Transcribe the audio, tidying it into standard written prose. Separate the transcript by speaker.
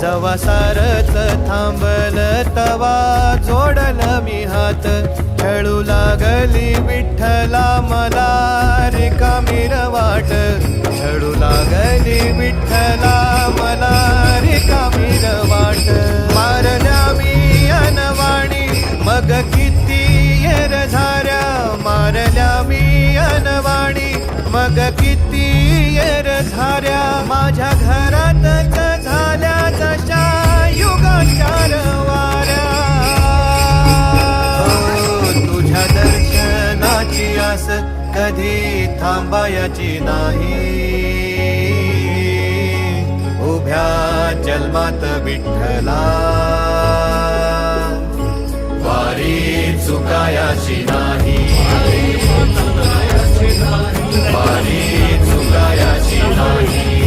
Speaker 1: जवा सारच थांबल तवा जोडल मी हात खेळू लागली विठ्ठला मला रिकामीर वाट खेळू लागली विठ्ठला मला रिकामीर वाट मारल्या मी अनवाणी मग किती येर झाऱ्या मारल्या मी अनवाणी मग किती येर झाऱ्या माझ्या घरातच झाल्या जशा युगाचार वाऱ्या तुझ्या दर्शनाची आस कधी थांबायची नाही उभ्या जन्मात विठ्ठला वारी चुकायाची नाही वारी चुकायाची नाही